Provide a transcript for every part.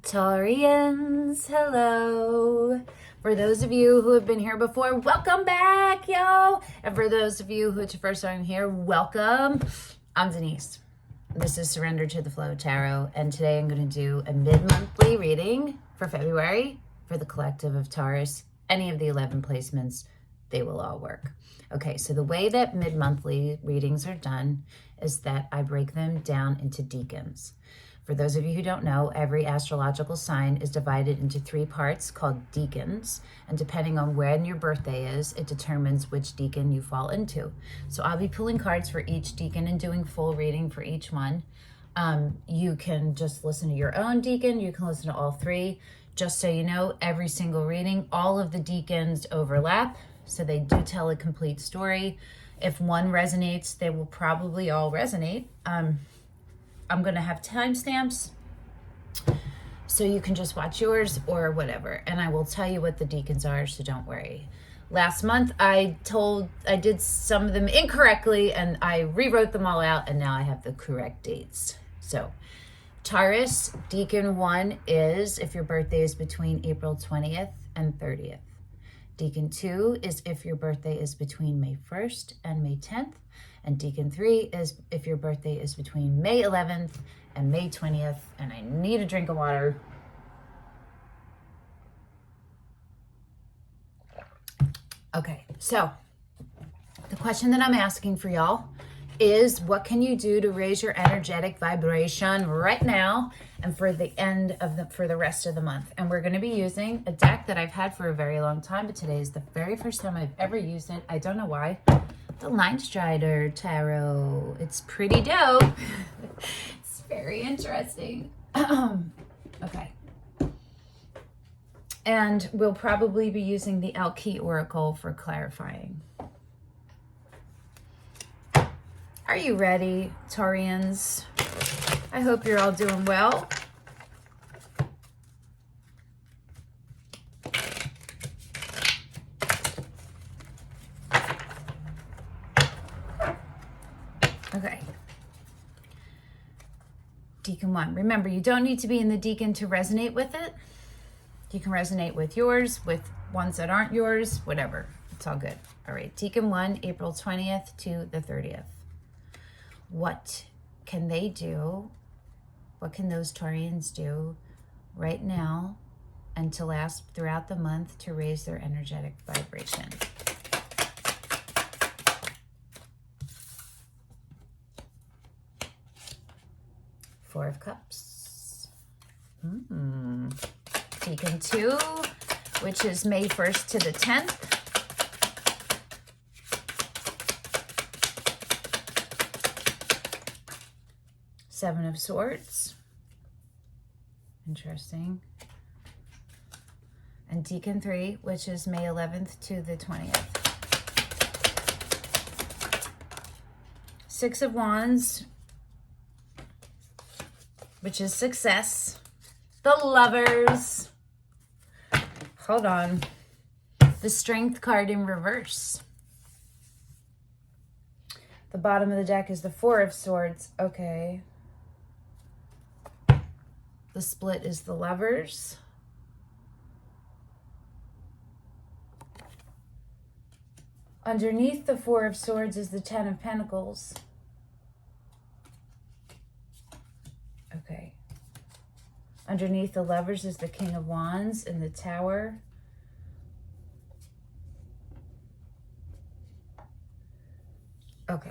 Taurians, hello. For those of you who have been here before, welcome back, yo. And for those of you who it's your first time here, welcome. I'm Denise. This is Surrender to the Flow Tarot, and today I'm going to do a mid-monthly reading for February for the collective of Taurus. Any of the 11 placements, they will all work. Okay, so the way that mid-monthly readings are done is that I break them down into decans. For those of you who don't know, every astrological sign is divided into 3 parts called decans. And depending on when your birthday is, it determines which decan you fall into. So I'll be pulling cards for each decan and doing full reading for each one. You can just listen to your own decan. You can listen to all 3. Just so you know, every single reading, all of the decans overlap. So they do tell a complete story. If one resonates, they will probably all resonate. I'm going to have timestamps so you can just watch yours or whatever. And I will tell you what the decans are, so don't worry. Last month, I did some of them incorrectly and I rewrote them all out and now I have the correct dates. So Taurus, decan 1 is if your birthday is between April 20th and 30th. Decan 2 is if your birthday is between May 1st and May 10th. And decan 3 is if your birthday is between May 11th and May 20th. And I need a drink of water. Okay, so the question that I'm asking for y'all is, what can you do to raise your energetic vibration right now and for the rest of the month? And we're going to be using a deck that I've had for a very long time, but today is the very first time I've ever used it. I don't know why. The Linestrider Tarot. It's pretty dope. It's very interesting. Okay. And we'll probably be using the Elle Qui Oracle for clarifying. Are you ready, Taurians? I hope you're all doing well. Okay. Decan 1. Remember, you don't need to be in the decan to resonate with it. You can resonate with yours, with ones that aren't yours, whatever. It's all good. All right. Decan 1, April 20th to the 30th. What can they do? What can those Taurians do right now and to last throughout the month to raise their energetic vibration? Four of Cups. Decan 2, which is May 1st to the 10th. Seven of Swords. Interesting. And Decan 3, which is May 11th to the 20th. Six of Wands, which is success. The Lovers. Hold on. The Strength card in reverse. The bottom of the deck is the Four of Swords. Okay. The split is the Lovers. Underneath the Four of Swords is the Ten of Pentacles. Okay. Underneath the Lovers is the King of Wands in the Tower. Okay.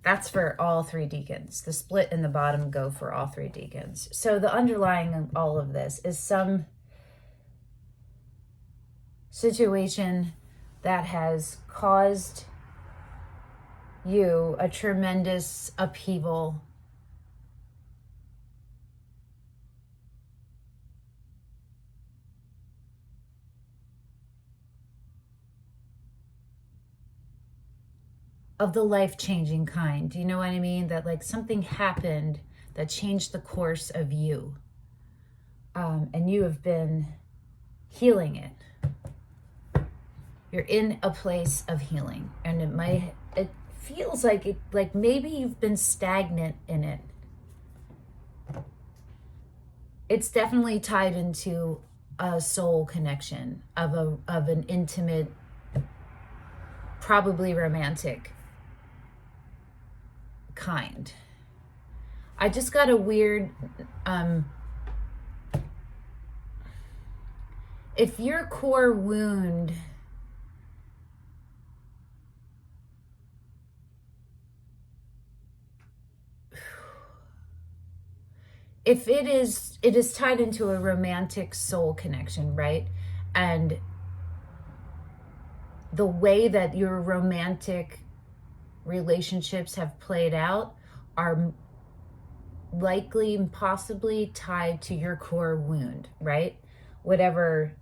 That's for all 3 decans. The split and the bottom go for all 3 decans. So the underlying of all of this is some situation that has caused you a tremendous upheaval. Of the life-changing kind. Do you know what I mean? That like something happened that changed the course of you. And you have been healing it. You're in a place of healing. And it feels like maybe you've been stagnant in it. it's definitely tied into a soul connection of an intimate, probably romantic kind. I just got a weird, if your core wound if it is tied into a romantic soul connection, right? And the way that your romantic relationships have played out are likely and possibly tied to your core wound, right? Whether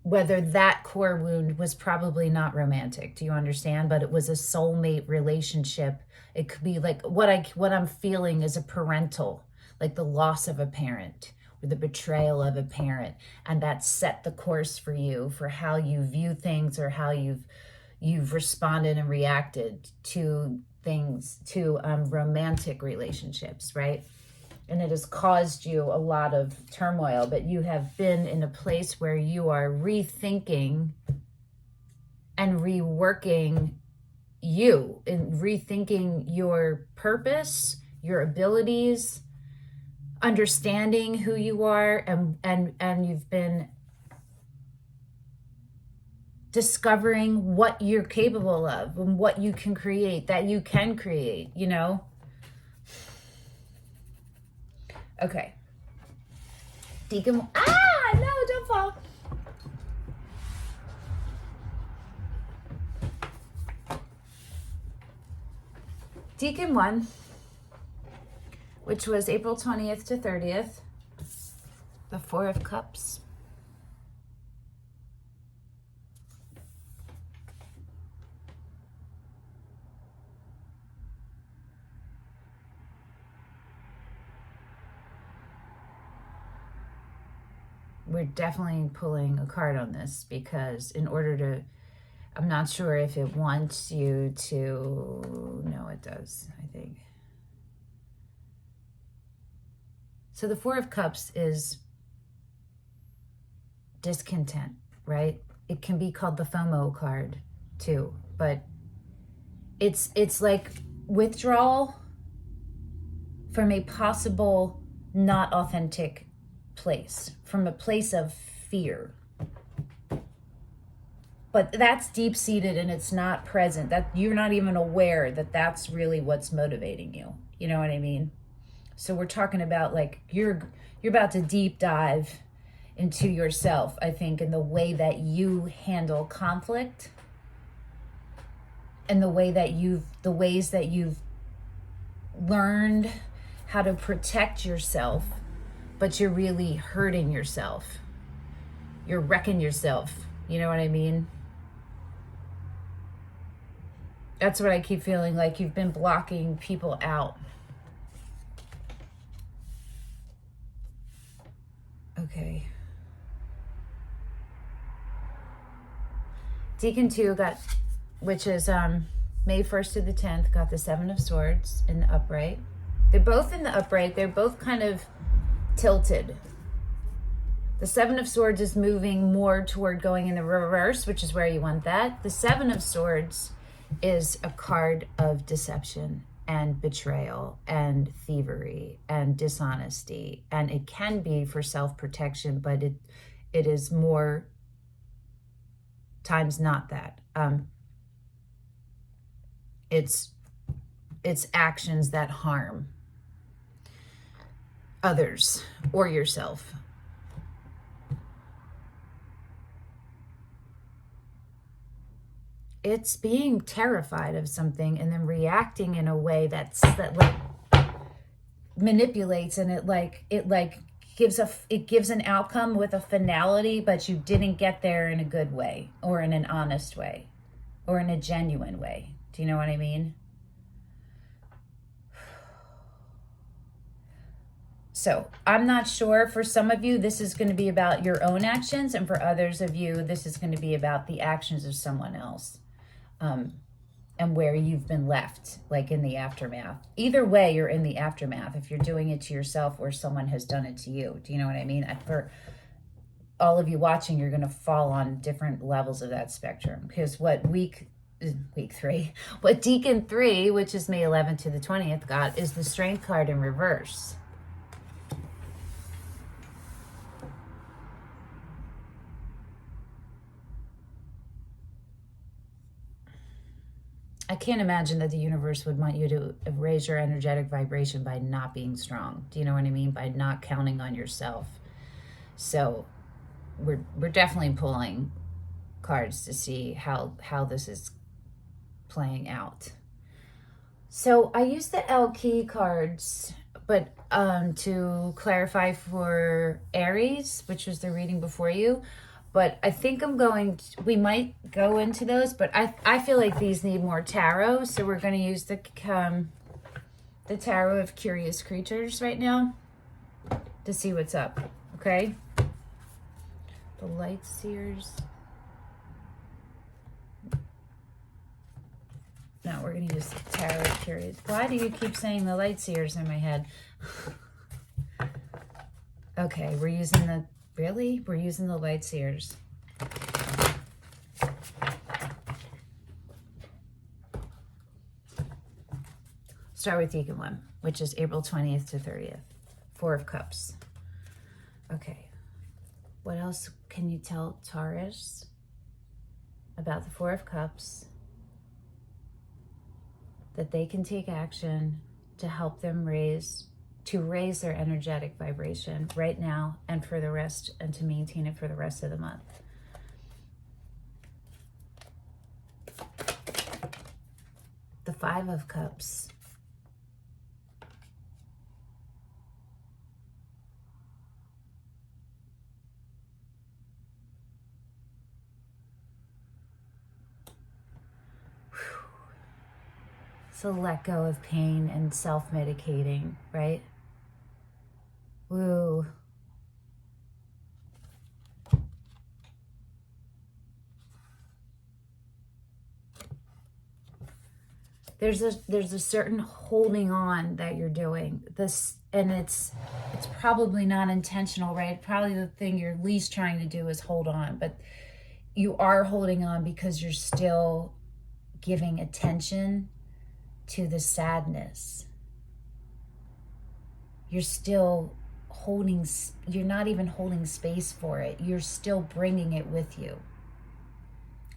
that core wound was probably not romantic, do you understand? But it was a soulmate relationship. It could be like what I'm feeling is a parental, like the loss of a parent or the betrayal of a parent, and that set the course for you for how you view things or how you've responded and reacted to things, to romantic relationships, right? And it has caused you a lot of turmoil, but you have been in a place where you are rethinking and reworking you and rethinking your purpose, your abilities, understanding who you are, and you've been discovering what you're capable of and what you can create, that you can create, you know? Okay. Deacon, no, don't fall. Deacon 1, which was April 20th to 30th, the 4 of Cups. We're definitely pulling a card on this because I'm not sure if it wants you to, no, it does, I think. So the 4 of Cups is discontent, right? It can be called the FOMO card too, but it's like withdrawal from a possible not authentic place, from a place of fear. But that's deep-seated and it's not present. That you're not even aware that that's really what's motivating you. You know what I mean? So we're talking about like you're about to deep dive into yourself, I think, in the way that you handle conflict and the ways that you've learned how to protect yourself, but you're really hurting yourself. You're wrecking yourself. You know what I mean? That's what I keep feeling, like you've been blocking people out. Okay. Deacon 2 got, which is May 1st to the 10th, got the 7 of Swords in the upright. They're both in the upright. They're both kind of tilted. The 7 of Swords is moving more toward going in the reverse, which is where you want that. The 7 of Swords is a card of deception and betrayal and thievery and dishonesty. And it can be for self-protection, but it is more times not that. It's actions that harm others or yourself. It's being terrified of something and then reacting in a way that manipulates, and it gives an outcome with a finality, but you didn't get there in a good way or in an honest way or in a genuine way. Do you know what I mean? So I'm not sure. For some of you, this is going to be about your own actions, and for others of you, this is going to be about the actions of someone else. and where you've been left, like in the aftermath. Either way, you're in the aftermath. If you're doing it to yourself or someone has done it to you. Do you know what I mean? For all of you watching, you're going to fall on different levels of that spectrum. Because what week 3, what Deacon 3, which is May 11th to the 20th, got is the Strength card in reverse. I can't imagine that the universe would want you to raise your energetic vibration by not being strong. Do you know what I mean? By not counting on yourself. So we're definitely pulling cards to see how this is playing out. So I used the Elle Qui cards, but to clarify for Aries, which was the reading before you. But I think we might go into those, but I feel like these need more tarot. So we're going to use the Tarot of Curious Creatures right now to see what's up, okay? The Light Seers. No, we're going to use the Tarot of Curious. Why do you keep saying the Light Seers in my head? Okay, we're using the... Really? We're using the Light Seers. Start with Deacon 1, which is April 20th to 30th. 4 of Cups. Okay. What else can you tell Taurus about the 4 of Cups? That they can take action to help them raise their energetic vibration right now and for the rest, and to maintain it for the rest of the month. The 5 of Cups. So let go of pain and self-medicating, right? Woo. There's a certain holding on that you're doing. And it's probably not intentional, right? Probably the thing you're least trying to do is hold on, but you are holding on because you're still giving attention to the sadness. You're still you're not even holding space for it. You're still bringing it with you.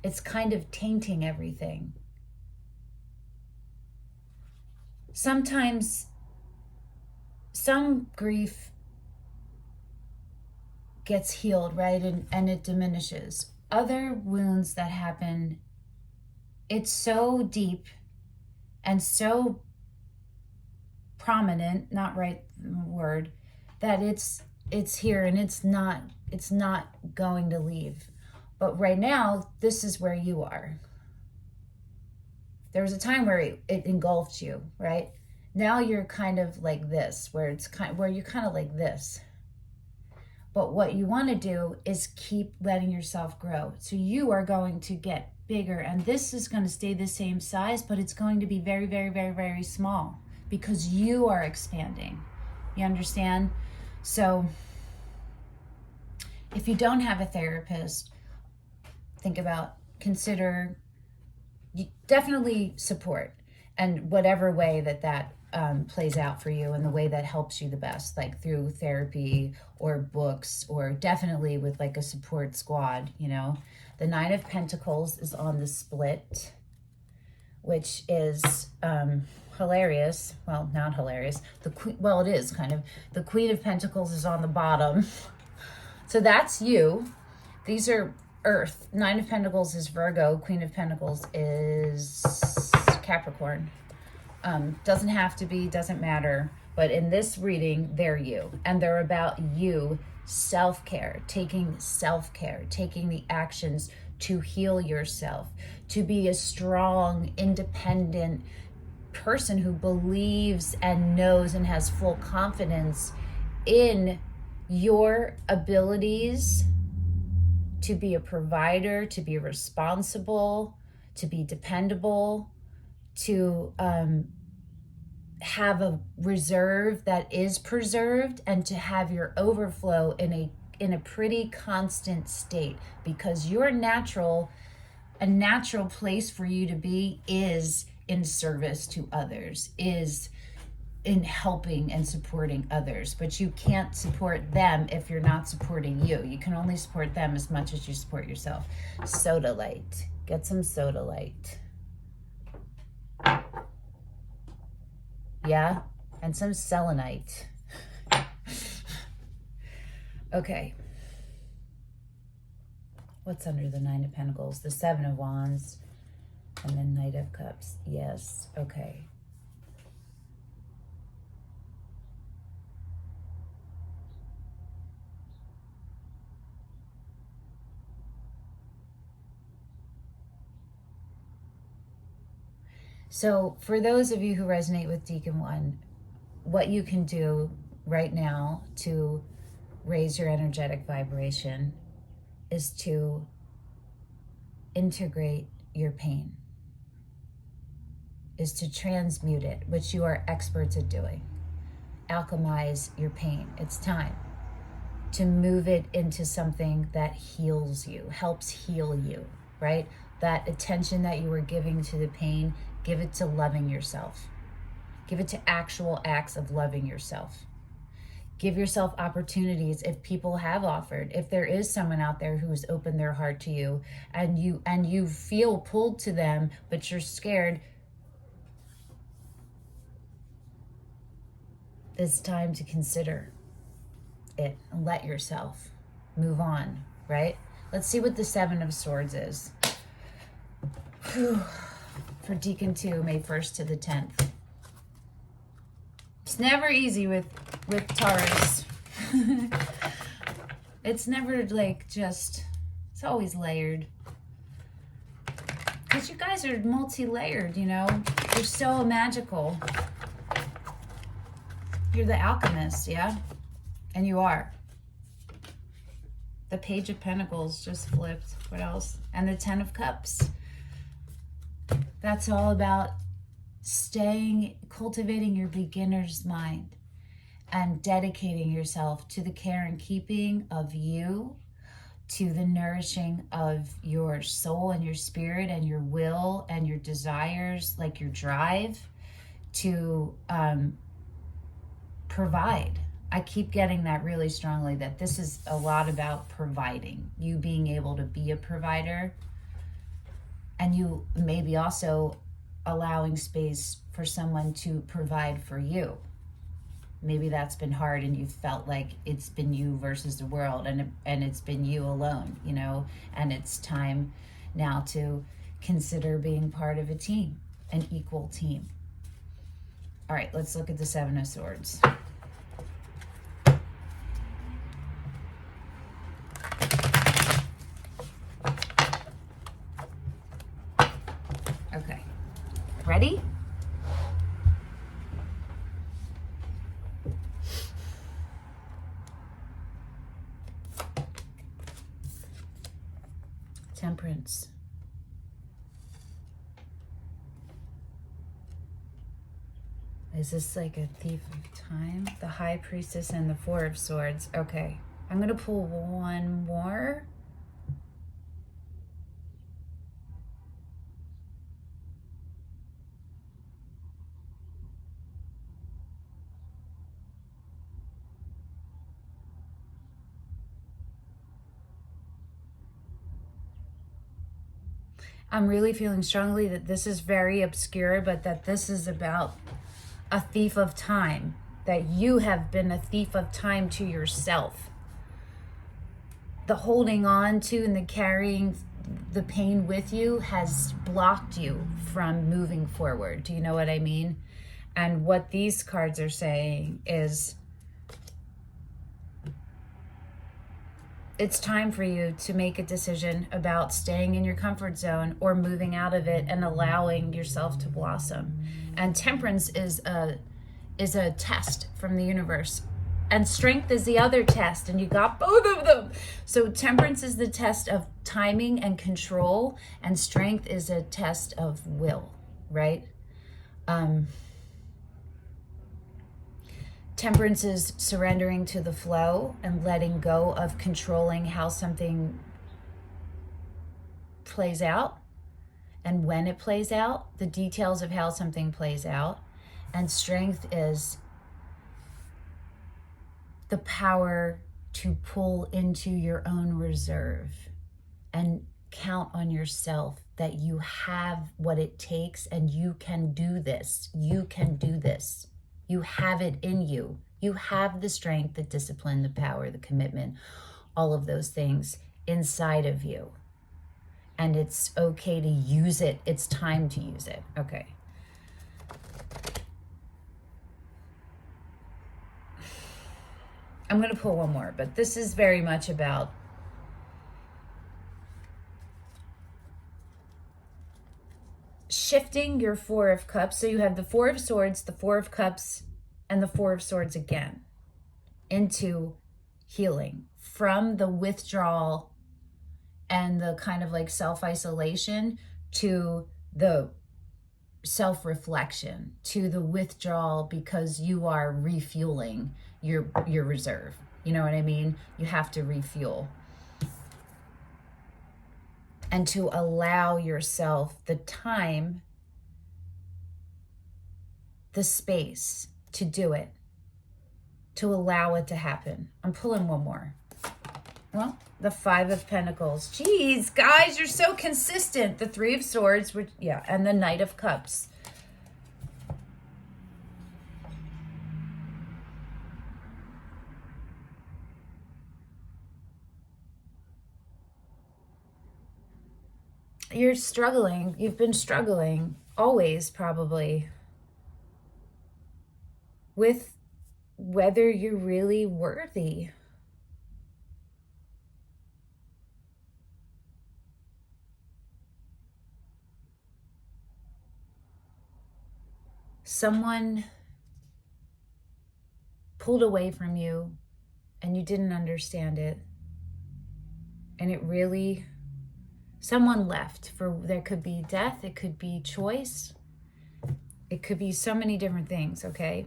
It's kind of tainting everything. Sometimes some grief gets healed, right? And it diminishes. Other wounds that happen, it's so deep and so prominent, not right word, that it's here and it's not going to leave. But right now, this is where you are. There was a time where it engulfed you, right? Now you're kind of like this, where you're kind of like this. But what you want to do is keep letting yourself grow. So you are going to get bigger, and this is going to stay the same size, but it's going to be very, very, very, very small because you are expanding. You understand? So if you don't have a therapist, consider definitely support, and whatever way that plays out for you and the way that helps you the best, like through therapy or books, or definitely with like a support squad, you know. The 9 of Pentacles is on the split, which is hilarious. Well, not hilarious. It is kind of. The Queen of Pentacles is on the bottom. So that's you. These are Earth. 9 of Pentacles is Virgo. Queen of Pentacles is Capricorn. Doesn't have to be, doesn't matter. But in this reading, they're you. And they're about you, self-care, taking the actions to heal yourself, to be a strong, independent person who believes and knows and has full confidence in your abilities to be a provider, to be responsible, to be dependable, to have a reserve that is preserved, and to have your overflow in a pretty constant state, because a natural place for you to be is in service to others, is in helping and supporting others. But you can't support them if you're not supporting you. You can only support them as much as you support yourself. Soda light. Get some soda light. Yeah? And some selenite. Okay. What's under the Nine of Pentacles? The Seven of Wands. And then Knight of Cups. Yes. Okay. So for those of you who resonate with Deacon 1, what you can do right now to raise your energetic vibration is to integrate your pain, is to transmute it, which you are experts at doing. Alchemize your pain. It's time to move it into something that heals you, helps heal you, right? That attention that you were giving to the pain, give it to loving yourself. Give it to actual acts of loving yourself. Give yourself opportunities if people have offered. If there is someone out there who's opened their heart to you, and you feel pulled to them, but you're scared, it's time to consider it and let yourself move on, right? Let's see what the Seven of Swords is. For Deacon 2, May 1st to the 10th. It's never easy with Taurus. It's never like just, it's always layered. Because you guys are multi-layered, you know? You're so magical. You're the alchemist, yeah? And you are. The Page of Pentacles just flipped. What else? And the Ten of Cups. That's all about cultivating your beginner's mind and dedicating yourself to the care and keeping of you, to the nourishing of your soul and your spirit and your will and your desires, like your drive to provide. I keep getting that really strongly, that this is a lot about providing, you being able to be a provider. And you maybe also allowing space for someone to provide for you. Maybe that's been hard and you felt like it's been you versus the world, and it's been you alone, you know, and it's time now to consider being part of a team, an equal team. All right, let's look at the Seven of Swords. Okay, ready? Temperance. Is this like a thief of time? The High Priestess and the Four of Swords. Okay, I'm going to pull one more. I'm really feeling strongly that this is very obscure, but that this is about a thief of time, that you have been a thief of time to yourself. The holding on to and the carrying the pain with you has blocked you from moving forward. Do you know what I mean? And what these cards are saying is, it's time for you to make a decision about staying in your comfort zone or moving out of it and allowing yourself to blossom. And temperance is a test from the universe. And strength is the other test, and you got both of them. So temperance is the test of timing and control, and strength is a test of will, right? Temperance is surrendering to the flow and letting go of controlling how something plays out and when it plays out, the details of how something plays out. And strength is the power to pull into your own reserve and count on yourself that you have what it takes and you can do this. You can do this. You have it in you. You have the strength, the discipline, the power, the commitment, all of those things inside of you. And it's okay to use it. It's time to use it. Okay. I'm going to pull one more, but this is very much about shifting your Four of Cups. So you have the Four of Swords, the Four of Cups, and the Four of Swords again into healing from the withdrawal and the kind of like self-isolation to the self-reflection, to the withdrawal, because you are refueling your reserve. You know what I mean? You have to refuel. And to allow yourself the time, the space to do it, to allow it to happen. I'm pulling one more. Well, the Five of Pentacles. Jeez, guys, you're so consistent. The Three of Swords, which, yeah, and the Knight of Cups. You're struggling. You've been struggling always, probably, with whether you're really worthy. Someone pulled away from you and you didn't understand it. And it really, someone left. There could be death, it could be choice, it could be so many different things, okay?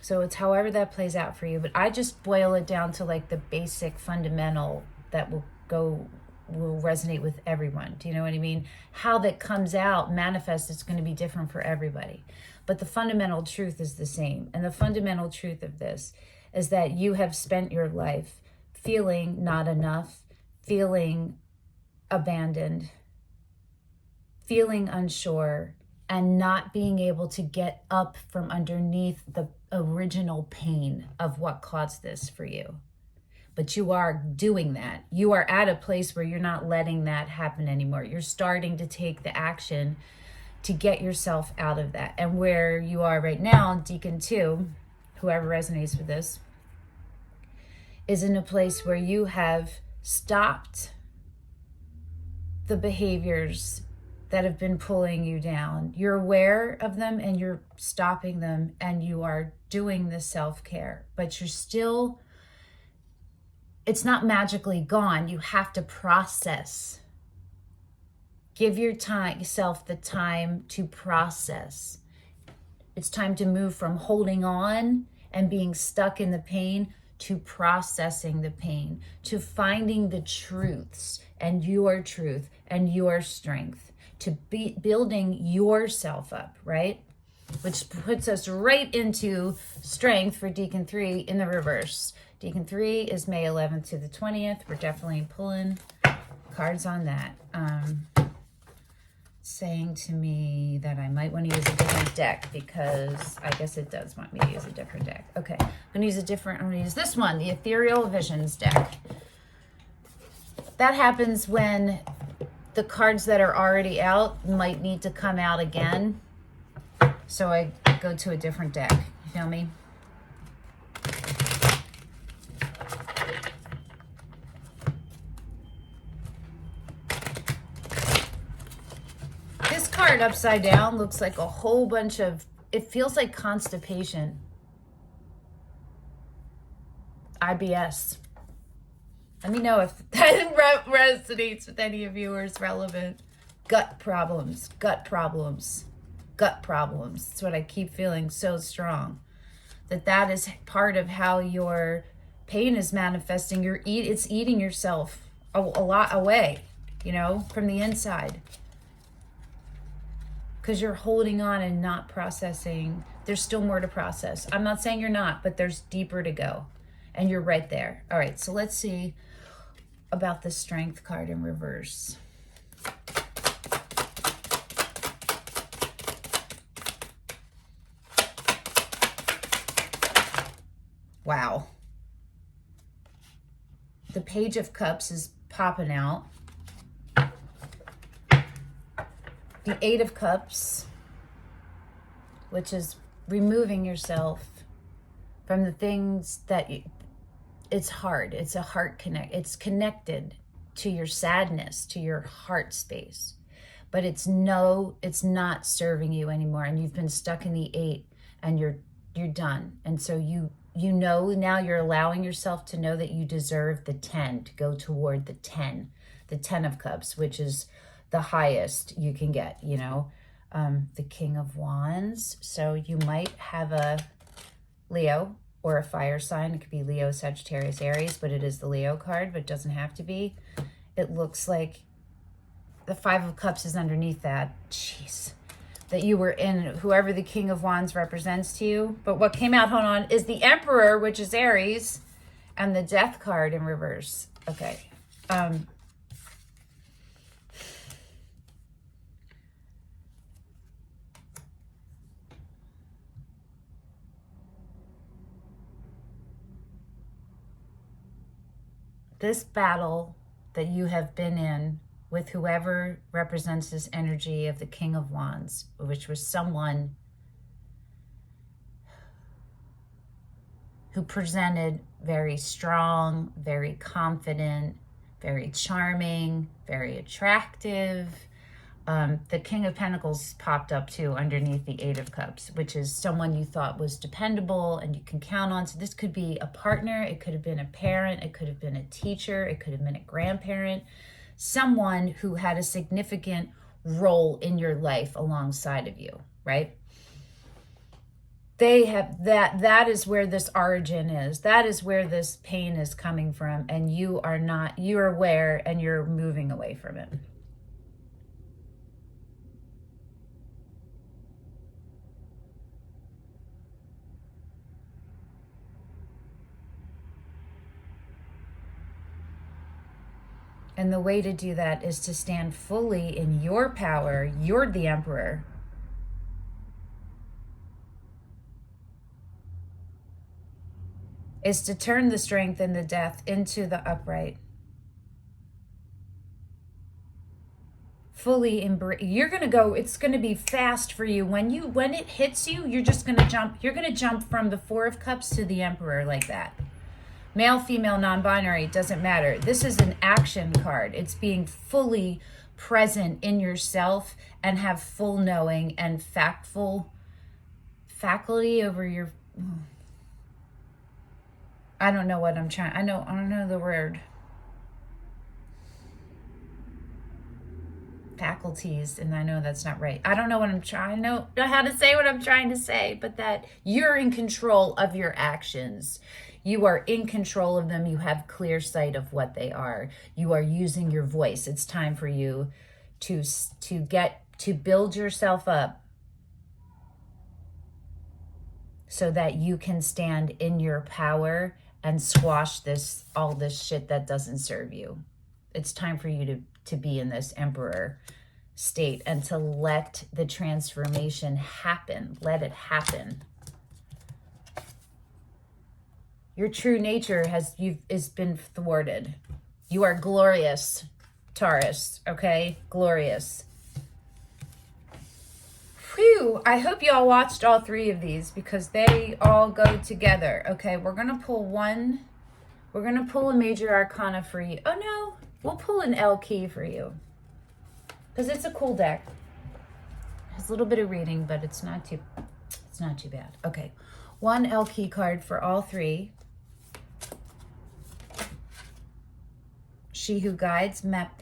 So it's however that plays out for you. But I just boil it down to like the basic fundamental that will resonate with everyone. Do you know what I mean? How that comes out, manifests, it's going to be different for everybody. But the fundamental truth is the same. And the fundamental truth of this is that you have spent your life feeling not enough, feeling abandoned, feeling unsure, and not being able to get up from underneath the original pain of what caused this for you. But you are doing that. You are at a place where you're not letting that happen anymore. You're starting to take the action to get yourself out of that. And where you are right now, Deacon 2, whoever resonates with this, is in a place where you have stopped the behaviors that have been pulling you down. You're aware of them and you're stopping them and you are doing the self-care, but you're still, it's not magically gone. You have to process. Give yourself the time to process. It's time to move from holding on and being stuck in the pain to processing the pain, to finding the truths and your truth and your strength, to be building yourself up, right? Which puts us right into strength for Deacon 3 in the reverse. Deacon 3 is May 11th to the 20th. We're definitely pulling cards on that. Saying to me that I might want to use a different deck because I guess it does want me to use a different deck. Okay, I'm going to use this one, the Ethereal Visions deck. That happens when the cards that are already out might need to come out again. So I go to a different deck. You feel me? This card upside down looks like a whole bunch of, it feels like constipation. IBS. Let me know if that resonates with any of you or is relevant. Gut problems, gut problems. gut problems. That's what I keep feeling so strong. That is part of how your pain is manifesting. It's eating yourself a lot away, you know, from the inside. Because you're holding on and not processing. There's still more to process. I'm not saying you're not, but there's deeper to go. And you're right there. All right, so let's see about the Strength card in reverse. Wow. The Page of Cups is popping out. The Eight of Cups, which is removing yourself from the things that it's hard. It's a heart connect. It's connected to your sadness, to your heart space. But it's not serving you anymore. And you've been stuck in the 8 and you're done. And so you know now, you're allowing yourself to know that you deserve the 10, to go toward the 10 of Cups, which is the highest you can get, you know, the King of Wands. So you might have a Leo or a fire sign. It could be Leo, Sagittarius, Aries, but it is the Leo card, but it doesn't have to be. It looks like the Five of Cups is underneath that. Jeez. That you were in, whoever the King of Wands represents to you. But what came out, hold on, is the Emperor, which is Aries, and the Death card in reverse. Okay. This battle that you have been in with whoever represents this energy of the King of Wands, which was someone who presented very strong, very confident, very charming, very attractive. The King of Pentacles popped up too underneath the Eight of Cups, which is someone you thought was dependable and you can count on. So this could be a partner, it could have been a parent, it could have been a teacher, it could have been a grandparent, someone who had a significant role in your life alongside of you, right? They have that is where this origin is. That is where this pain is coming from, and you're aware and you're moving away from it. And the way to do that is to stand fully in your power. You're the Emperor. Is to turn the Strength and the Death into the upright. Fully embrace. You're going to go, it's going to be fast for you. When it hits you, you're just going to jump. You're going to jump from the Four of Cups to the Emperor like that. Male, female, non-binary, doesn't matter. This is an action card. It's being fully present in yourself and have full knowing and faculty over your... I don't know what I'm trying... I don't know the word. Faculties, and I know that's not right. I don't know what I'm trying... I know how to say what I'm trying to say, but that you're in control of your actions. You are in control of them. You have clear sight of what they are. You are using your voice. It's time for you to build yourself up so that you can stand in your power and squash all this shit that doesn't serve you. It's time for you to be in this Emperor state and to let the transformation happen. Let it happen. Your true nature has been thwarted. You are glorious, Taurus, okay? Glorious. Phew, I hope you all watched all three of these because they all go together. Okay, we're going to pull one. We're going to pull a major arcana for you. Oh, no, we'll pull an Elle Qui for you because it's a cool deck. It has a little bit of reading, but it's not too bad. Okay, one Elle Qui card for all three. She who guides, map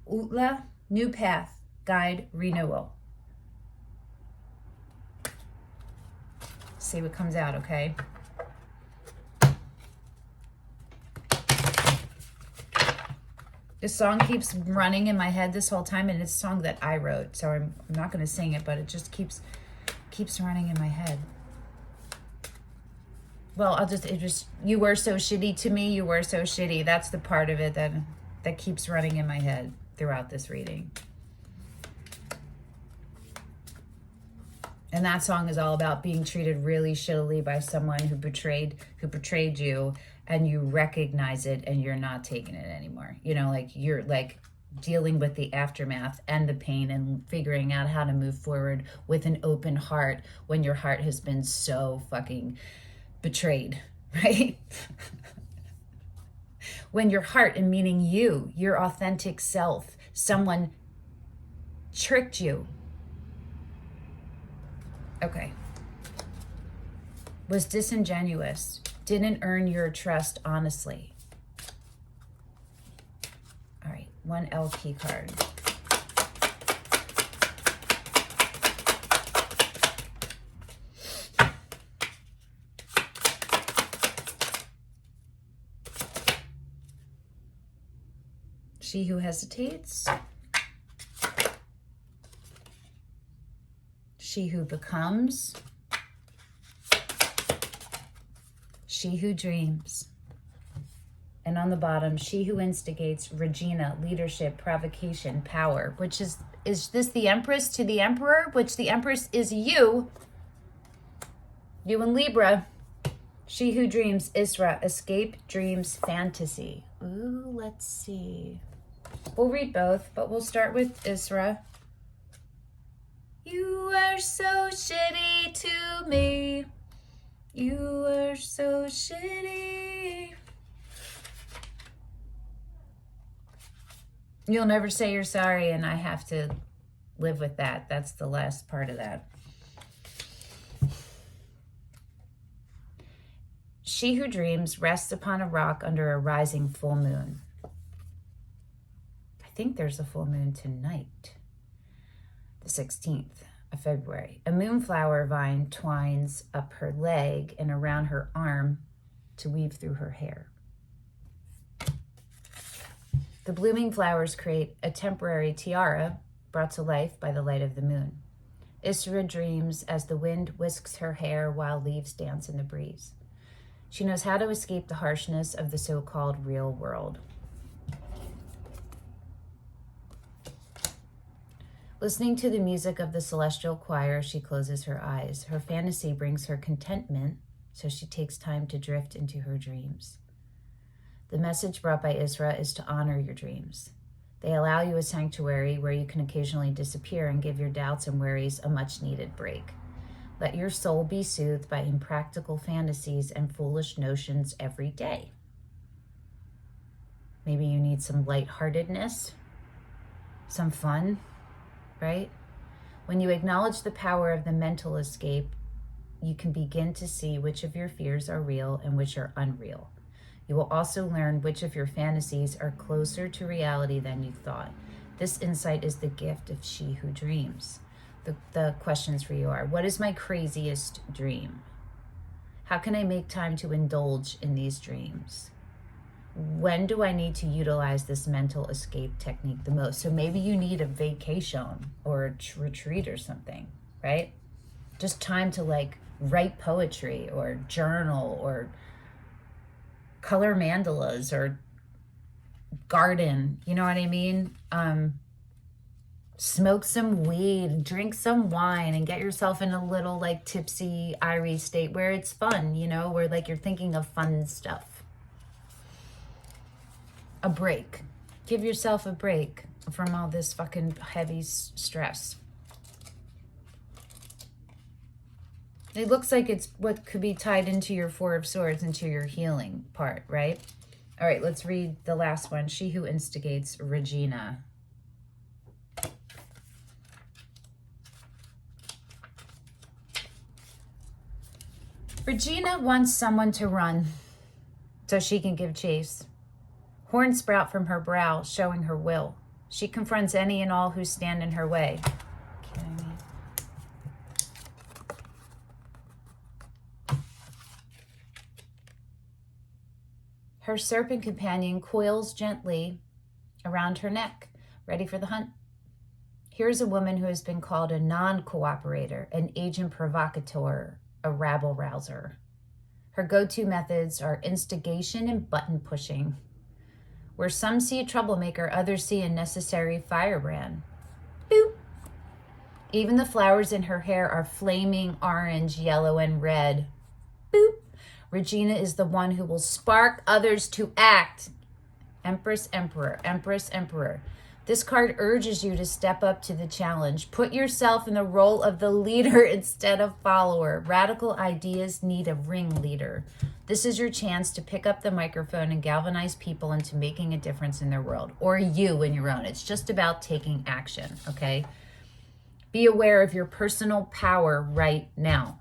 utla, new path, guide, renewal. see what comes out, okay? This song keeps running in my head this whole time, and it's a song that I wrote, so I'm not going to sing it, but it just keeps running in my head. Well, you were so shitty to me, you were so shitty. That's the part of it that keeps running in my head throughout this reading. And that song is all about being treated really shittily by someone who betrayed you, and you recognize it and you're not taking it anymore. You know, like you're like dealing with the aftermath and the pain and figuring out how to move forward with an open heart when your heart has been so fucking betrayed, right? When your heart, and meaning you, your authentic self, someone tricked you. Okay. Was disingenuous, didn't earn your trust honestly. All right, one Elle Qui card. She who hesitates. She who becomes. She who dreams. And on the bottom, she who instigates, Regina, leadership, provocation, power, which is this the Empress to the Emperor, which the Empress is you. You and Libra. She who dreams, Isra, escape, dreams, fantasy. Ooh, let's see. We'll read both, but we'll start with Isra. You are so shitty to me. You are so shitty. You'll never say you're sorry, and I have to live with that. That's the last part of that. She who dreams rests upon a rock under a rising full moon. I think there's a full moon tonight, the 16th of February. A moonflower vine twines up her leg and around her arm to weave through her hair. The blooming flowers create a temporary tiara brought to life by the light of the moon. Isra dreams as the wind whisks her hair while leaves dance in the breeze. She knows how to escape the harshness of the so-called real world. Listening to the music of the celestial choir, she closes her eyes. Her fantasy brings her contentment, so she takes time to drift into her dreams. The message brought by Isra is to honor your dreams. They allow you a sanctuary where you can occasionally disappear and give your doubts and worries a much-needed break. Let your soul be soothed by impractical fantasies and foolish notions every day. Maybe you need some lightheartedness, some fun, right? When you acknowledge the power of the mental escape, you can begin to see which of your fears are real and which are unreal. You will also learn which of your fantasies are closer to reality than you thought. This insight is the gift of she who dreams. The questions for you are, what is my craziest dream? How can I make time to indulge in these dreams? When do I need to utilize this mental escape technique the most? So maybe you need a vacation or a retreat or something, right? Just time to like write poetry or journal or color mandalas or garden, you know what I mean? Smoke some weed, drink some wine, and get yourself in a little like tipsy, irie state where it's fun, you know, where like you're thinking of fun stuff. A break. Give yourself a break from all this fucking heavy stress. It looks like it's what could be tied into your Four of Swords, into your healing part, right? All right, let's read the last one. She who instigates, Regina. Regina wants someone to run so she can give chase. Horns sprout from her brow, showing her will. She confronts any and all who stand in her way. Her serpent companion coils gently around her neck, ready for the hunt. Here's a woman who has been called a non-cooperator, an agent provocateur, a rabble-rouser. Her go-to methods are instigation and button pushing. Where some see a troublemaker, others see a necessary firebrand. Boop. Even the flowers in her hair are flaming orange, yellow, and red. Boop. Regina is the one who will spark others to act. Empress, Emperor, Empress, Emperor. This card urges you to step up to the challenge. Put yourself in the role of the leader instead of follower. Radical ideas need a ringleader. This is your chance to pick up the microphone and galvanize people into making a difference in their world, or you in your own. It's just about taking action, okay? Be aware of your personal power right now.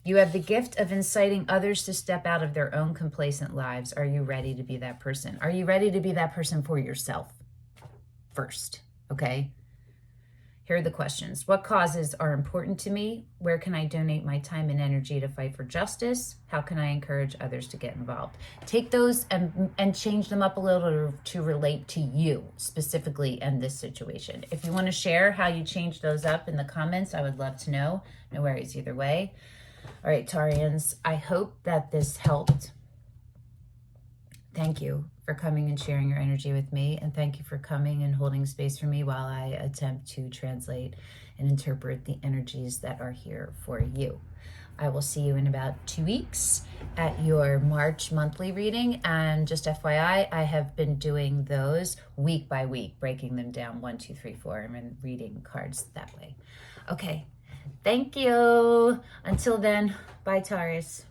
You have the gift of inciting others to step out of their own complacent lives. Are you ready to be that person? Are you ready to be that person for yourself first? Okay. Here are the questions. What causes are important to me? Where can I donate my time and energy to fight for justice? How can I encourage others to get involved? Take those and change them up a little to relate to you specifically in this situation. If you want to share how you change those up in the comments, I would love to know. No worries either way. All right, Taurians, I hope that this helped. Thank you for coming and sharing your energy with me. And thank you for coming and holding space for me while I attempt to translate and interpret the energies that are here for you. I will see you in about 2 weeks at your March monthly reading. And just FYI, I have been doing those week by week, breaking them down 1, 2, 3, 4, and reading cards that way. Okay. Thank you. Until then, bye, Taurus.